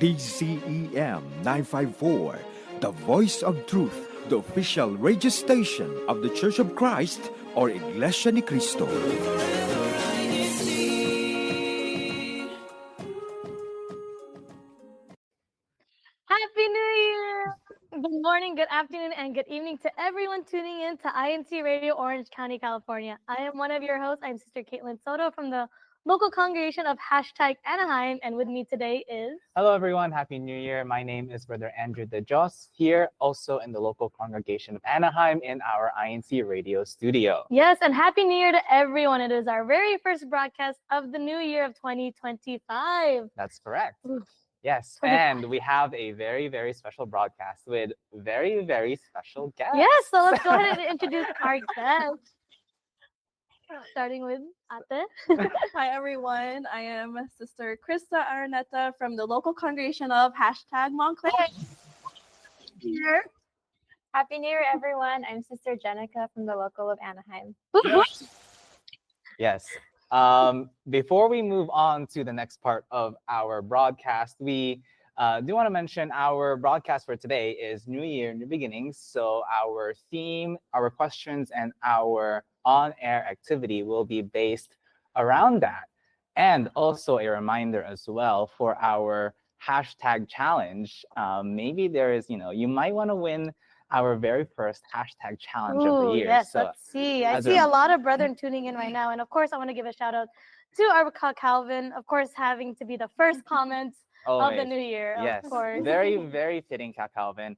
DCEM 954, the voice of truth, the official radio station of the Church of Christ or Iglesianicristo. Happy New Year! Good morning, good afternoon, and good evening to everyone tuning in to INCRadio, Orange County, California. I am one of your hosts. I'm Sister Caitlin Soto from the local congregation of #Anaheim, and with me today is... Hello everyone, Happy New Year. My name is Brother Andrew De Jos, here also in the local congregation of Anaheim in our INC radio studio. Yes, and Happy New Year to everyone. It is our very first broadcast of the new year of 2025. That's correct. Ooh. Yes, and we have a very, very special broadcast with very, very special guests. Yes, so let's go ahead and introduce our guests. Starting with Ate. Hi everyone, I am Sister Krista Araneta from the local congregation of #Montclair. Here. Happy New Year, everyone. I'm Sister Jenica from the local of Anaheim. Yes. Before we move on to the next part of our broadcast, we do want to mention our broadcast for today is New Year, New Beginnings. So our theme, our questions, and our on-air activity will be based around that. And also a reminder as well for our hashtag challenge. Maybe there is, you might want to win our very first hashtag challenge of the year. Yes, so, let's see. I see a lot of brethren tuning in right now. And of course, I want to give a shout out to our Calvin, of course, having to be the first comment of the new year. Yes, of course. very, very fitting, Calvin.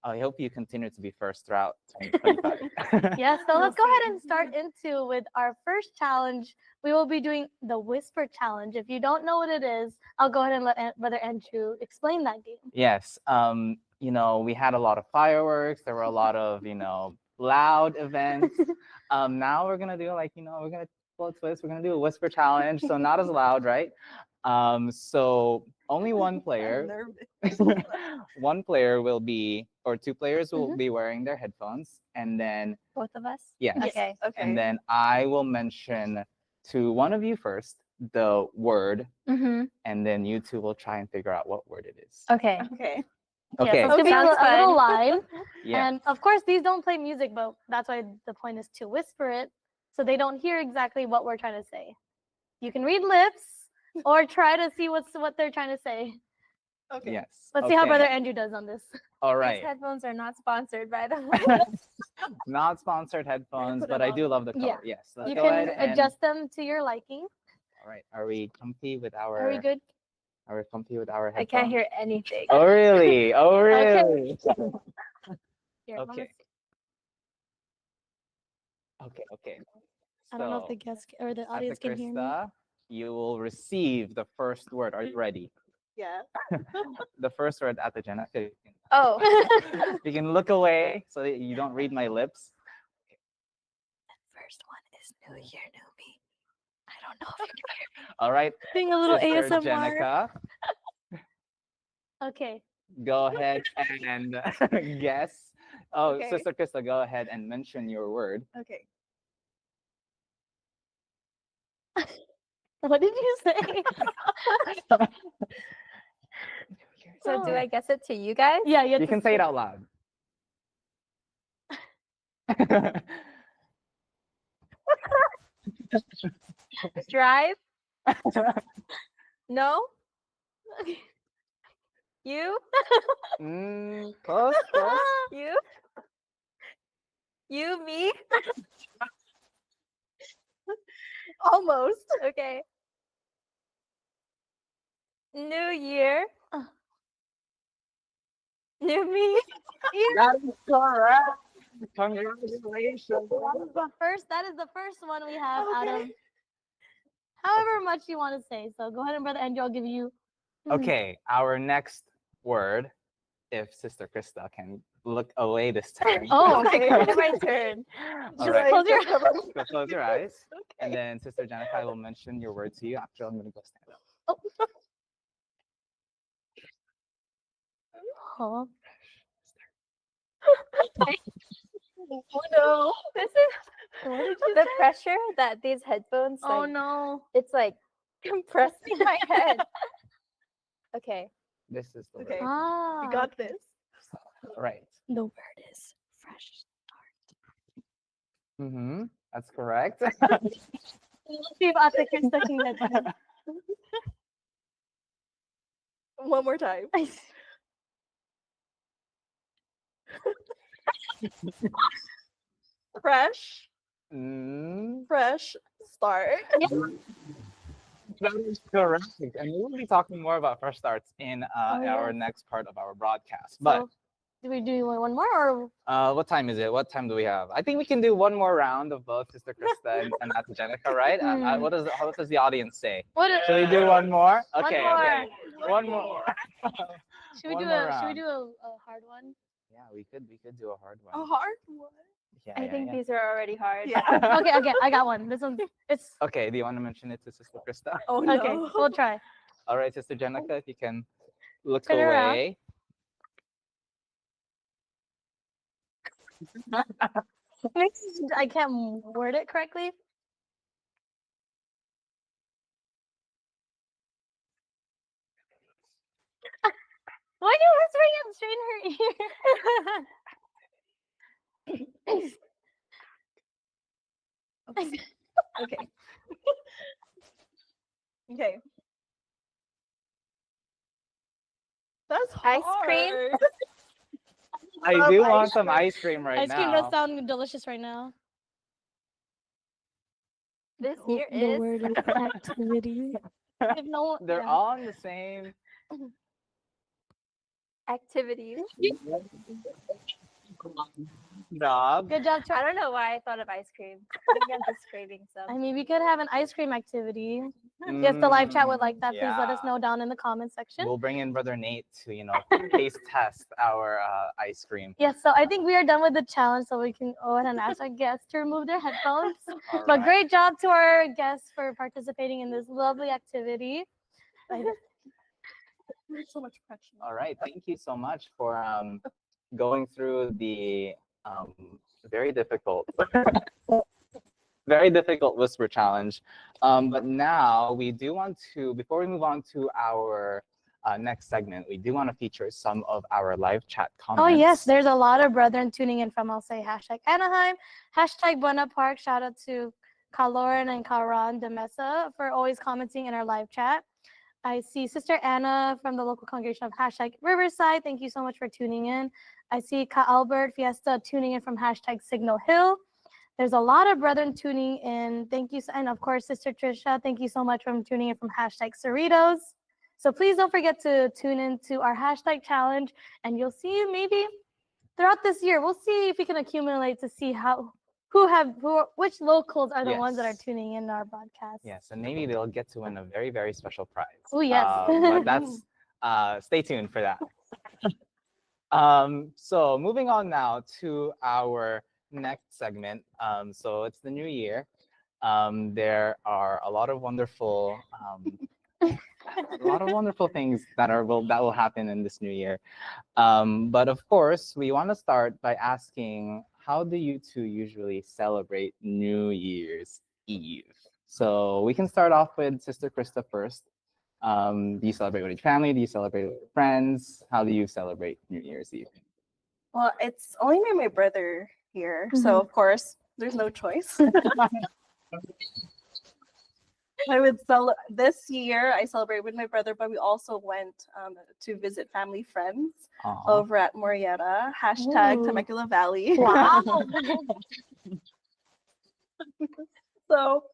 I hope you continue to be first throughout 2025. Yes, so let's go ahead and start with our first challenge. We will be doing the Whisper Challenge. If you don't know what it is, I'll go ahead and let Brother Andrew explain that game. Yes, we had a lot of fireworks. There were a lot of, loud events. Now we're gonna do we're gonna pull a twist. We're gonna do a Whisper Challenge, so not as loud, right? So only one player, one player will be, or two players will be wearing their headphones, and then Both of us? yes. Okay. And then I will mention to one of you first the word, and then you two will try and figure out what word it is. Okay. Okay. Okay. Yeah, so it's gonna be a little live. Yeah. And of course, these don't play music, but that's why the point is to whisper it so they don't hear exactly what we're trying to say. You can read lips or try to see what they're trying to say. Okay. Yes. Let's see how Brother Andrew does on this. All These right. headphones are not sponsored, by the way. Not sponsored headphones, but I do love the color. Yeah. Yes. Let's You go can ahead and... adjust them to your liking. All right. Are we comfy with our... Are we good? Are we comfy with our I headphones? can't hear anything. Oh, really? Oh, really? Here, Okay. let's- Okay. I don't know if the guests or the audience Ate can hear me. Krista, you will receive the first word. Are you ready? Yeah. The first word, Ate Jenna. Oh. You can look away so that you don't read my lips. First one is New Year, New Me. I don't know if you can hear me. All right. Doing a little Sister ASMR. Jenica, Okay. go ahead and guess. Oh, Okay. Sister Krista, go ahead and mention your word. Okay. What did you say? So do I guess it to you guys? Yeah, You can say it out loud. Drive? No? You? Close. You? You, me? Almost. Okay. New year. New me. That is correct. Congratulations. That is the first one we have out of however much you want to say. So go ahead and Brother Andrew, I'll give you. Okay, our next word, if Sister Krista can look away this time. Oh, okay. It's my turn. All Just right. close your eyes. So close your eyes. And then Sister Jenica, I will mention your word to you. Actually, I'm going to go stand up. Oh. Oh no. This is the pressure that these headphones Oh no. it's like compressing my head. Okay. This is the Okay. word. Ah, We got this. Right. the word is fresh. Mm-hmm. That's correct. Let's see if Ate Krista can get that. One more time. Fresh. Mm, Fresh start. that is correct. And we will be talking more about fresh starts in our yes. next part of our broadcast. But So, do we do one more or? what time is it? What time do we have? I think we can do one more round of both Sister Krista and Ate Jenica, right? What does the audience say? What? Should we do one more? One Okay. more. Okay. One more. Should we One do more a? Should we round. do a hard one? Yeah, we could do a hard one. A hard one. Yeah, I yeah, think yeah. these are already hard. Yeah. Okay, I got one. This one, it's Okay, do you want to mention it to Sister Krista? Oh no. okay. We'll try. All right, Sister Jenica, if you can look Turn around. away. I can't word it correctly. Why are you whispering it straight in her ear? Okay. Okay. That's hard. Ice cream? I do want some ice cream right Ice cream now. does sound delicious right now. This here The is word is activity. If no one, They're yeah. all on the same. activities. Job. Good job, I Charlie. don't know why I thought of ice cream. I think I'm just craving I some. mean, we could have an ice cream activity. If the live chat would like that, please let us Yeah. know down in the comment section. We'll bring in Brother Nate to, taste test our ice cream. Yes, so I think we are done with the challenge, so we can go ahead and ask our guests to remove their headphones. All But right. great job to our guests for participating in this lovely activity. There's so much pressure. All right. Thank you so much for going through the very difficult, very difficult whisper challenge. But now we do want to, before we move on to our next segment, we do want to feature some of our live chat comments. Oh yes, there's a lot of brethren tuning in from, I'll say, hashtag Anaheim, hashtag Buena Park. Shout out to Kaloran and Karan de Mesa for always commenting in our live chat. I see Sister Anna from the local congregation of hashtag Riverside. Thank you so much for tuning in. I see Ka Albert Fiesta tuning in from hashtag Signal Hill. There's a lot of brethren tuning in. Thank you. And of course, Sister Trisha, thank you so much for tuning in from hashtag Cerritos. So please don't forget to tune in to our hashtag challenge, and you'll see maybe throughout this year, we'll see if we can accumulate to see which locals are the ones that are Yes. tuning in our broadcast. Yes, and maybe they'll get to win a very, very special prize. Oh, yes. But that's stay tuned for that. So moving on now to our next segment. So it's the new year. There are a lot of wonderful things that will happen in this new year. But of course, we want to start by asking, how do you two usually celebrate New Year's Eve? So we can start off with Sister Krista first. Do you celebrate with your family? Do you celebrate with your friends? How do you celebrate New Year's Eve? Well, it's only me and my brother here, so of course there's no choice. I would this year I celebrate with my brother, but we also went to visit family friends over at Morietta, hashtag Ooh. Temecula Valley. Wow. So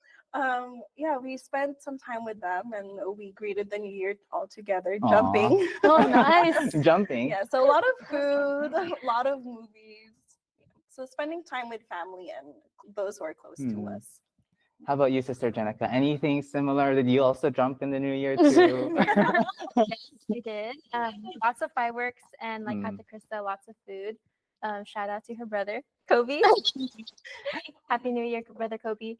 yeah, we spent some time with them and we greeted the new year all together, Aw. jumping. Oh, nice. Jumping. Yeah, so a lot of food, a lot of movies. So spending time with family and those who are close to us. How about you, Sister Jenica? Anything similar? Did you also jump in the new year too? We did. Lots of fireworks and like Mm. Ate Krista, lots of food. Shout out to her brother, Kobe. Happy New Year, brother Kobe.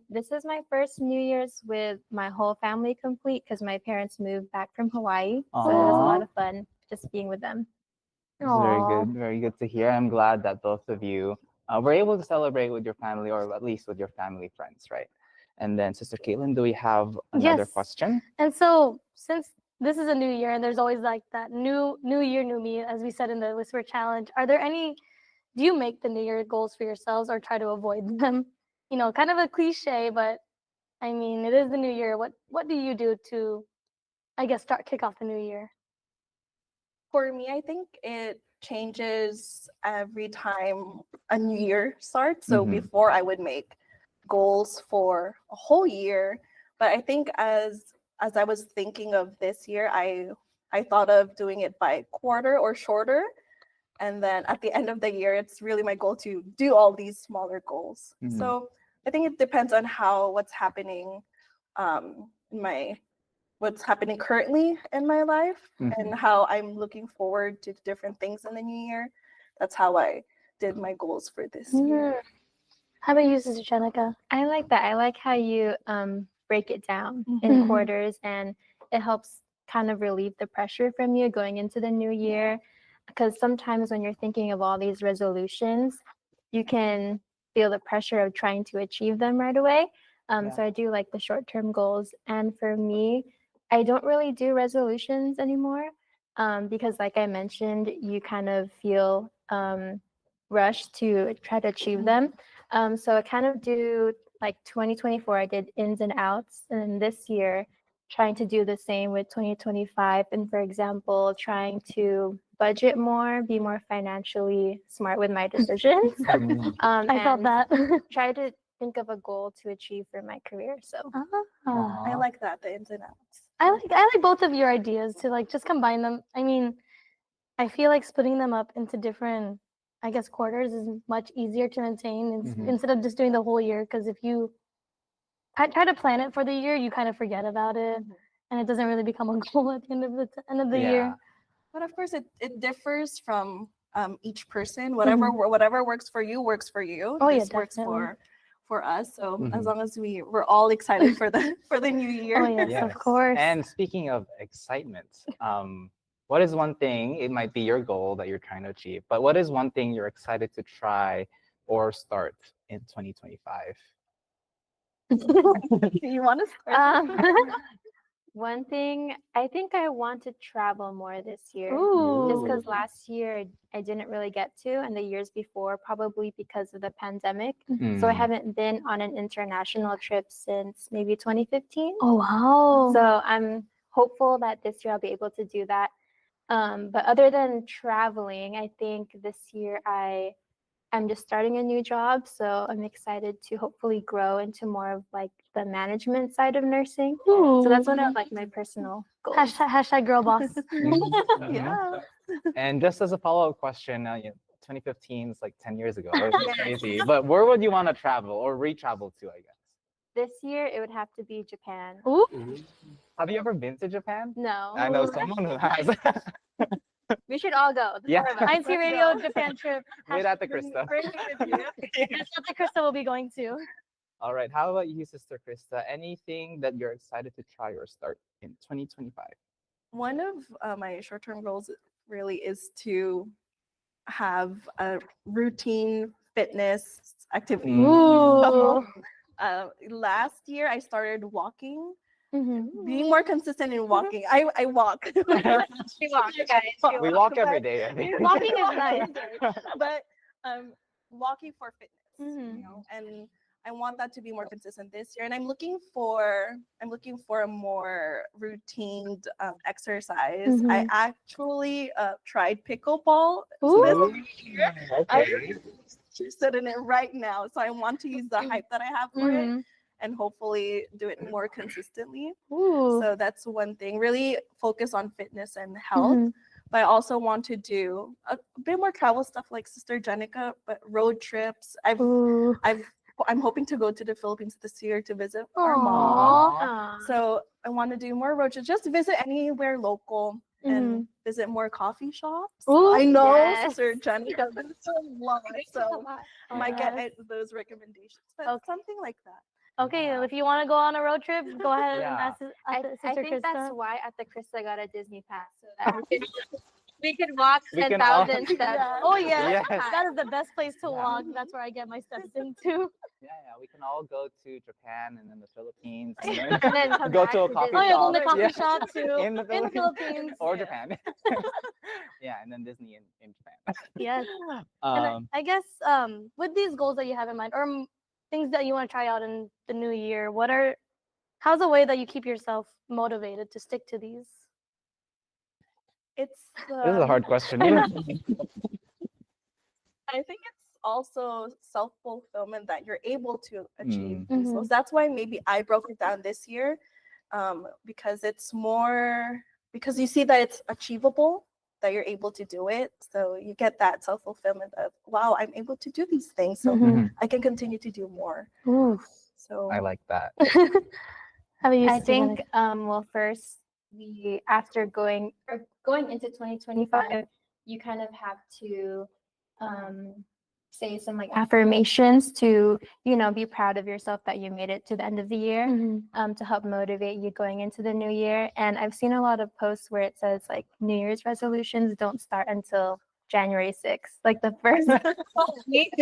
This is my first New Year's with my whole family complete because my parents moved back from Hawaii. So it was a Aw. lot of fun just being with them. It's very Aw. good. Very good to hear. I'm glad that both of you were able to celebrate with your family, or at least with your family friends, right? And then, Sister Caitlin, do we have another Yes. question? And so, since this is a new year, and there's always like that new year, new me, as we said in the Whisper Challenge. Are there any? Do you make the New Year goals for yourselves or try to avoid them? You know, kind of a cliche, but I mean, it is the new year. What do you do to, I guess, kick off the new year? For me, I think it changes every time a new year starts. So Mhm. before I would make goals for a whole year, but I think as I was thinking of this year, I thought of doing it by quarter or shorter. And then at the end of the year, it's really my goal to do all these smaller goals. Mhm. So I think it depends on what's happening in what's happening currently in my life and how I'm looking forward to different things in the new year. That's how I did my goals for this year. How about you, Sister Jenica? I like that. I like how you break it down in Mhm. quarters, and it helps kind of relieve the pressure from you going into the new year. Because sometimes when you're thinking of all these resolutions, you can feel the pressure of trying to achieve them right away. So I do like the short-term goals. And for me, I don't really do resolutions anymore because, like I mentioned, you kind of feel rushed to try to achieve them. So I kind of do like 2024, I did ins and outs. And then this year, trying to do the same with 2025. And for example, trying to budget more, be more financially smart with my decisions. I felt and that. try to think of a goal to achieve for my career. So Ah. I like that, the ins and outs. I like both of your ideas to like just combine them. I mean, I feel like splitting them up into different, I guess, quarters is much easier to maintain instead of just doing the whole year. Because if you try to plan it for the year, you kind of forget about it, and it doesn't really become a goal at the end of the year. But of course, it differs from each person. Whatever works for you works for you. Oh, yeah, This works definitely. for us. So as long as we're all excited for the new year. Oh, yes, of course. And speaking of excitement, what is one thing, it might be your goal that you're trying to achieve, but what is one thing you're excited to try or start in 2025? You want to start? one thing, I think I want to travel more this year. Ooh. Just because last year I didn't really get to, and the years before, probably because of the pandemic. So I haven't been on an international trip since maybe 2015. Oh, wow. So I'm hopeful that this year I'll be able to do that. But other than traveling, I think this year I'm just starting a new job, so I'm excited to hopefully grow into more of like the management side of nursing. So that's one of like my personal goals. Hashtag girl boss. Yeah. And just as a follow-up question, 2015 is like 10 years ago. It's crazy. But where would you want to travel or re-travel to, I guess? This year it would have to be Japan. Ooh. Have you ever been to Japan? No. I know someone who has. We should all go. The Yeah. four of us. INCRadio Japan trip. Wait at the Krista. That's what the Krista will be going to. All right. How about you, Sister Krista? Anything that you're excited to try or start in 2025? One of my short-term goals really is to have a routine fitness activity. Ooh. Last year I started walking. Mm-hmm. Being more consistent in walking. I walk. We walk, guys. We walk every day, I think. Walking is nice. But walking for fitness, Mhm. you know, and I want that to be more consistent this year. And I'm looking for a more routine exercise. I Mhm. actually tried pickleball Ooh. this year. I'm interested in it right now, so I want to use the hype that I have for it Mhm. and hopefully do it more consistently. Ooh. So that's one thing. Really focus on fitness and health. Mhm. But I also want to do a bit more travel stuff like Sister Jenica, but road trips. Ooh. I'm hoping to go to the Philippines this year to visit our Aw. mom. Aw. So I want to do more road trips, just visit anywhere local and visit more coffee shops. Ooh, I know yes. Sister Jenica, there's a lot, so Oh, might get yes. those recommendations, but Okay. something like that. Okay, if you want to go on a road trip, go ahead and Yeah. ask I Sister think that's Krista. why at the Krista got a Disney pass. So that we can We could walk We can all- 10,000 steps. Yeah. Oh yeah, Yes. that is the best place to Yeah. walk. That's where I get my steps into. Yeah, we can all go to Japan and then the Philippines and then And then come go back to a to coffee Oh yeah, go shop. to the coffee Yeah. shop too In the in the Philippines. or Yeah. Japan. Yeah, and then Disney in Japan. Yes. And Um, I guess with these goals that you have in mind, or things that you want to try out in the new year, how's a way that you keep yourself motivated to stick to these? It's this is a hard question. Yeah. I think it's also self-fulfillment that you're able to achieve Mm. these goals. That's why maybe I broke it down this year, because it's more because you see that it's achievable, that you're able to do it. So you get that self-fulfillment of, wow, I'm able to do these things, so Mhm. I can continue to do more. Ooh. So I like that. How about you, I Savannah? think well first we after going into 2025, you kind of have to say some like affirmations to be proud of yourself that you made it to the end of the year, Mhm. to help motivate you going into the new year. And I've seen a lot of posts where it says like New Year's resolutions don't start until January 6th, like the first week.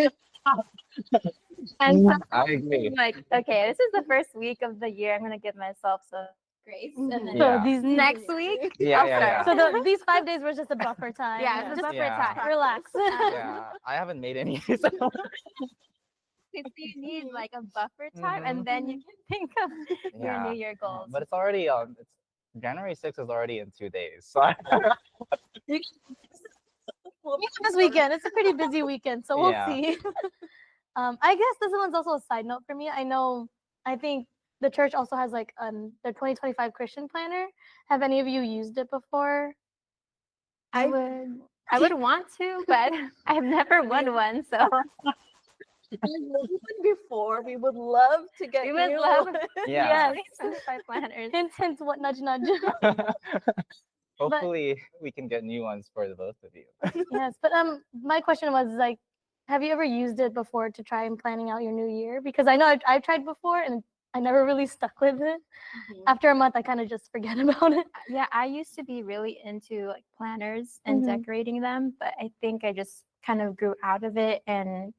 And so I agree. I'm like, okay, this is the first week of the year. I'm gonna give myself some grace, and then Yeah. So these next week, Yeah, I'll yeah, start. yeah. So these 5 days were just a buffer time. Yeah, it's a Just buffer Yeah. time. relax. Yeah, I haven't made any. So. You need like a buffer time, Mhm. and then you can think of your Yeah. New Year goals. But it's already it's January 6th is already in 2 days. So This weekend, it's a pretty busy weekend, so we'll Yeah. see. I guess this one's also a side note for me. I think the church also has like their 2025 Christian planner. Have any of you used it before? I would want to, but I've never won one, so before we would love to get we would you love one. yeah. 2025 planners. Hint, hint, what nudge, nudge. Hopefully we can get new ones for the both of you. Yes, but my question was like, have you ever used it before to try and planning out your new year? Because I know I've tried before and I never really stuck with it. After a month, I kind of just forget about it. Yeah, I used to be really into like planners and decorating them, but I think I just kind of grew out of it and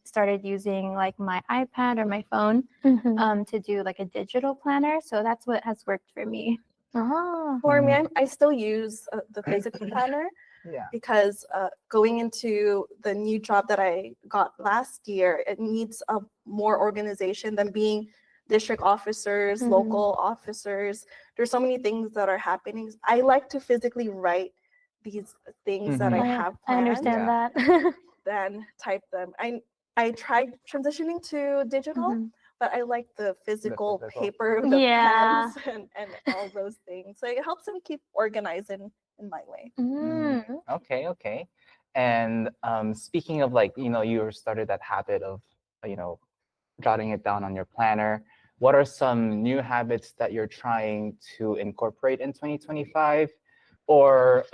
started using like my iPad or my phone to do like a digital planner. So that's what has worked for me. Oh. For me, I still use the physical planner. Yeah. Because going into the new job that I got last year, it needs more organization than being district officers, local officers. There's so many things that are happening. I like to physically write these things that I have I planned, understand that. then type them. I tried transitioning to digital, but I like the physical physical. paper, the Yeah. pens, and all those things. So it helps me keep organized in my way. Okay. And speaking of like, you started that habit of, jotting it down on your planner. What are some new habits that you're trying to incorporate in 2025? Or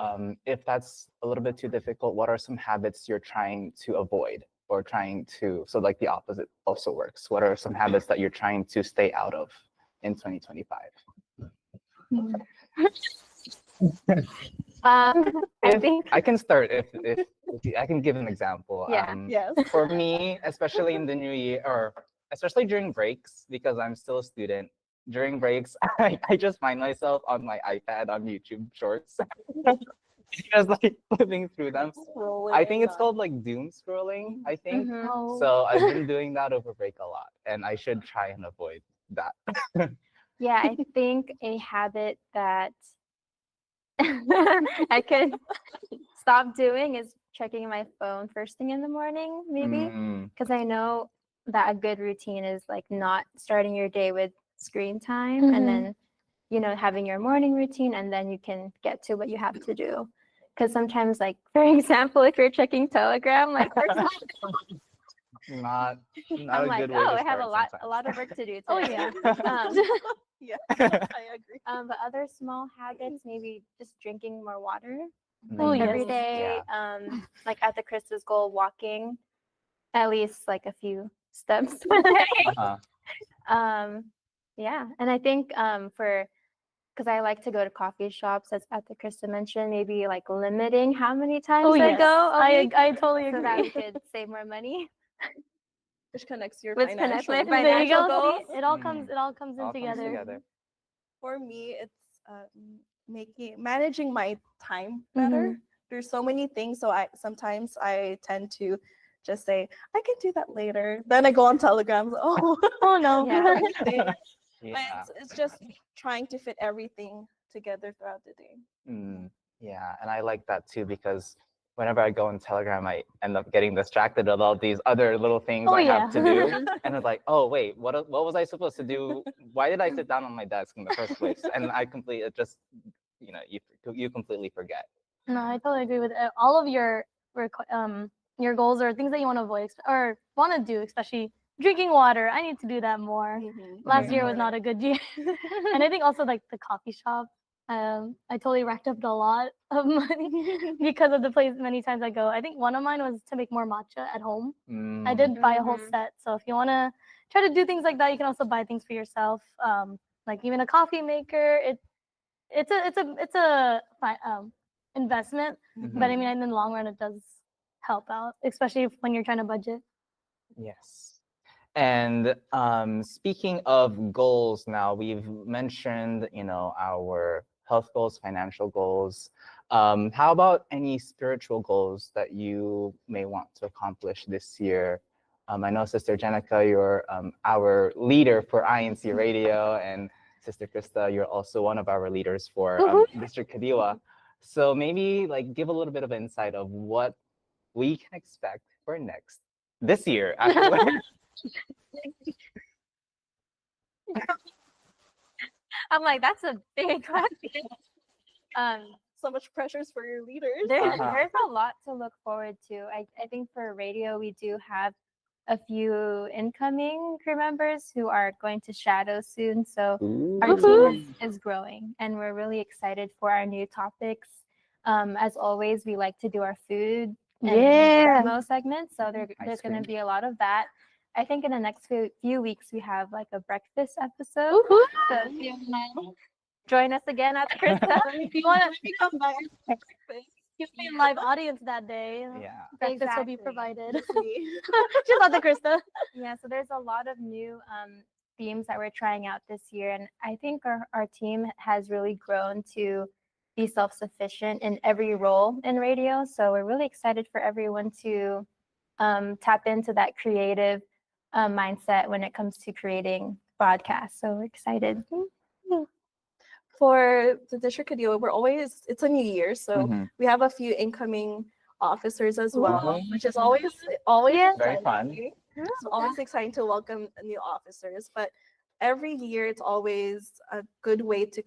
if that's a little bit too difficult, what are some habits you're trying to avoid or so like the opposite also works? What are some habits that you're trying to stay out of in 2025? I think I can start if I can give an example. Yeah. Yes. For me, especially in the new year, or especially during breaks, because I'm still a student. During breaks, I just find myself on my iPad on YouTube Shorts, just like flipping through them. I think it's called like doom scrolling. I think Oh. so. I've been doing that over break a lot, and I should try and avoid that. Yeah, I think a habit that I could stop doing is checking my phone first thing in the morning, maybe. Because I know that a good routine is like not starting your day with screen time and then, having your morning routine and then you can get to what you have to do. Because sometimes, like, for example, if you're checking Telegram, like, Not I'm a like, good way to I have start a lot of work to do today. Oh, yeah. Yeah, I agree. But other small habits, maybe just drinking more water Oh, like, yes. every day. Like at the Christmas goal, walking at least like a few steps. Uh-huh. Yeah, and I think for because I like to go to coffee shops, as Krista mentioned, maybe like limiting how many times Oh I yes, go a week, I totally so that we agree. could save more money. Which connects your Which connects financial my goals. There you financial go. goals. See, it all comes in All comes together. together. For me, it's managing my time better. There's so many things, so I sometimes I tend to just say I can do that later. Then I go on Telegram. Oh, Oh no. Yeah. everything. But Yeah. it's just trying to fit everything together throughout the day. Yeah, and I like that too because whenever I go on Telegram, I end up getting distracted with all these other little things Oh, I yeah. have to do, and it's like, oh wait, what was I supposed to do? Why did I sit down on my desk in the first place? And I completely just, you completely forget. No, I totally agree with all of your goals or things that you want to avoid or want to do, especially drinking water. I need to do that more. Last year was not a good year. And I think also like the coffee shop, I totally racked up a lot of money because of the place many times I go. I think one of mine was to make more matcha at home. I did buy a whole set. So if you want to try to do things like that, you can also buy things for yourself. Like even a coffee maker. It's a investment, but I mean in the long run it does help out, especially when you're trying to budget. Yes. And speaking of goals, now we've mentioned, our health goals, financial goals. How about any spiritual goals that you may want to accomplish this year? I know Sister Jenica, you're our leader for INC Radio, and Sister Krista, you're also one of our leaders for District Kadiwa. So maybe like give a little bit of insight of what we can expect for this year, actually. I'm like, that's a big question. So much pressures for your leaders. There's a lot to look forward to. I think for radio, we do have a few incoming crew members who are going to shadow soon. So our team is growing, and we're really excited for our new topics. As always, we like to do our food and demo segments. So there's going to be a lot of that. I think in the next few weeks, we have like a breakfast episode. So if you wanna join us again at Krista. If you want to Come back. give me a live audience that day, Yeah. breakfast will be Exactly. provided. Just me. Just not the Krista. Yeah, so there's a lot of new themes that we're trying out this year. And I think our team has really grown to be self-sufficient in every role in radio. So we're really excited for everyone to tap into that creative mindset when it comes to creating broadcasts. So we're excited. For the District Kadiwa, it's a new year, so we have a few incoming officers as well, which is always Very fun. It's always exciting to welcome new officers, but every year it's always a good way to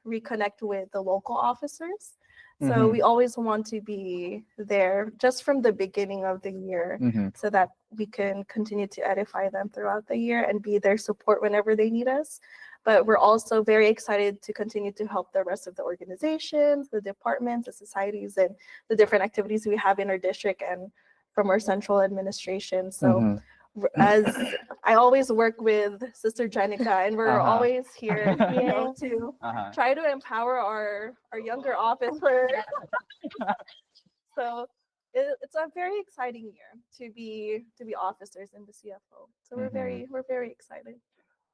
reconnect with the local officers. So we always want to be there just from the beginning of the year so that we can continue to edify them throughout the year and be their support whenever they need us. But we're also very excited to continue to help the rest of the organizations, the departments, the societies, and the different activities we have in our district and from our central administration. So as I always work with Sister Jenica, and we're always here to try to empower our younger officers. So it's a very exciting year to be officers in the CFO. So we're very excited.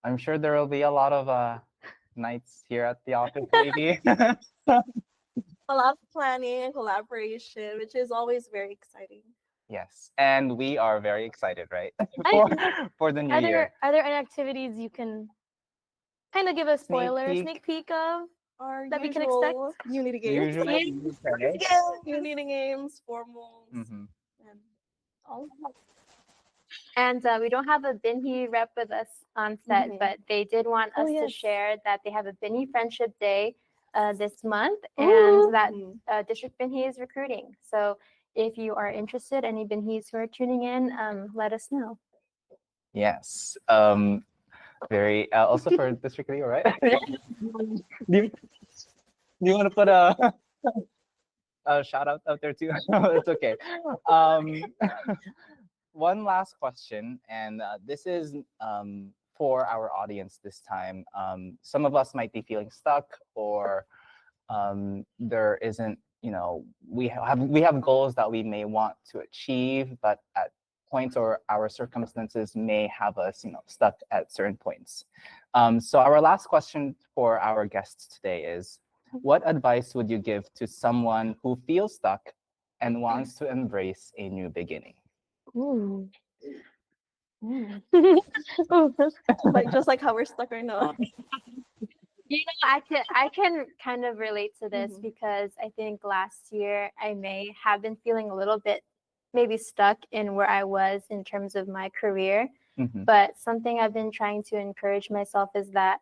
I'm sure there will be a lot of nights here at the office, maybe. A lot of planning and collaboration, which is always very exciting. Yes, and we are very excited, right? for the new year. Are there any activities you can kind of give a sneak peek of Our that we can expect? Unity games. Unity games, formals, and all of that. And we don't have a Binhi rep with us on set, but they did want us to share that they have a Binhi Friendship Day this month, and that District Binhi is recruiting. So if you are interested, any Binhis who are tuning in, let us know. Yes. Very also for District Kadiwa, right? do you want to put a shout out there too? It's okay. One last question, and this is for our audience this time. Some of us might be feeling stuck, or there isn't, we have goals that we may want to achieve, but at points or our circumstances may have us, stuck at certain points. So our last question for our guests today is, what advice would you give to someone who feels stuck and wants to embrace a new beginning? Ooh. Like just like how we're stuck right now. I can kind of relate to this Mhm. because I think last year I may have been feeling a little bit maybe stuck in where I was in terms of my career. Mhm. But something I've been trying to encourage myself is that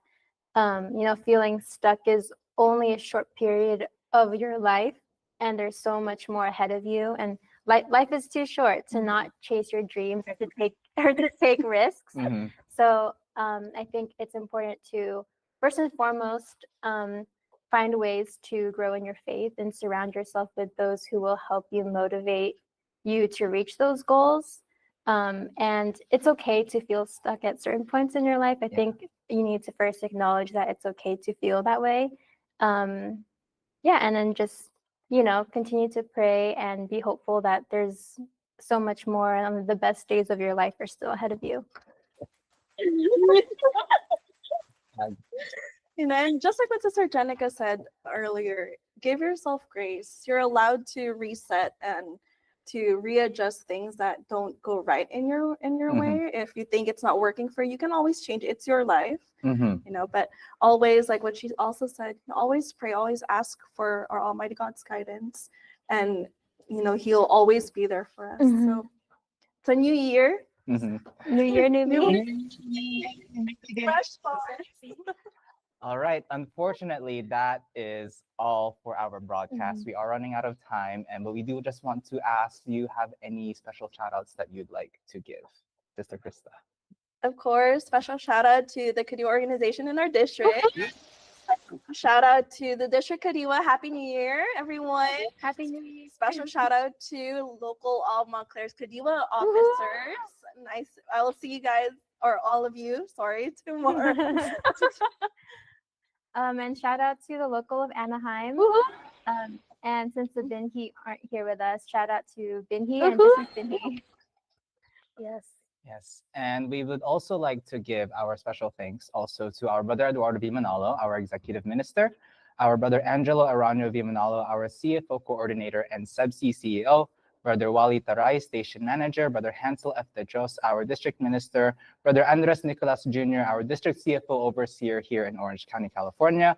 feeling stuck is only a short period of your life, and there's so much more ahead of you. And life is too short to not chase your dreams or to take risks. Mhm. So I think it's important to first and foremost find ways to grow in your faith and surround yourself with those who will help you motivate you to reach those goals. And it's okay to feel stuck at certain points in your life. I think you need to first acknowledge that it's okay to feel that way. And then just, continue to pray and be hopeful that there's so much more, and the best days of your life are still ahead of you. And just like what Sister Jenica said earlier, give yourself grace. You're allowed to reset and to readjust things that don't go right in your way. If you think it's not working for you, you can always change it. It's your life. But always, like what she also said, always pray, always ask for our Almighty God's guidance, and He'll always be there for us. So it's a new year. New year, new me. Fresh start. All right. Unfortunately, that is all for our broadcast. We are running out of time, but we do just want to ask, do you have any special shout outs that you'd like to give, Sister Krista? Of course, special shout out to the Kadiwa organization in our district. Shout out to the District Kadiwa. Happy New Year, everyone. Happy New Year. Special shout out to local Montclair's Kadiwa officers. Nice. I will see you guys, or all of you, sorry, tomorrow. And shout out to the local of Anaheim. And since the Binhi aren't here with us, shout out to Binhi and District Binhi. Yes. Yes, and we would also like to give our special thanks also to our brother Eduardo V. Manalo, our executive minister, our brother Angelo Arano V. Manalo, our CFO coordinator and SEBC CEO, brother Wally Taray, station manager, brother Hansel F. De Jos, our district minister, brother Andres Nicolas Jr., our district CFO overseer here in Orange County, California,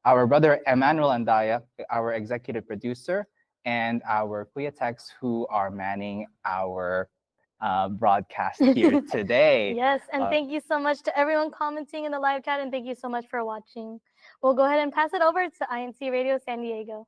our brother Emmanuel Andaya, our executive producer, and our Kuya Techs who are manning our broadcast here today. Yes, and thank you so much to everyone commenting in the live chat, and thank you so much for watching. We'll go ahead and pass it over to INCRadio San Diego.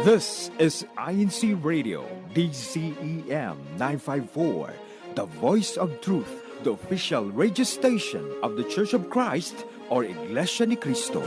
This is INCRadio, DZEM 954, the voice of truth, the official radio station of the Church of Christ or Iglesia ni Cristo.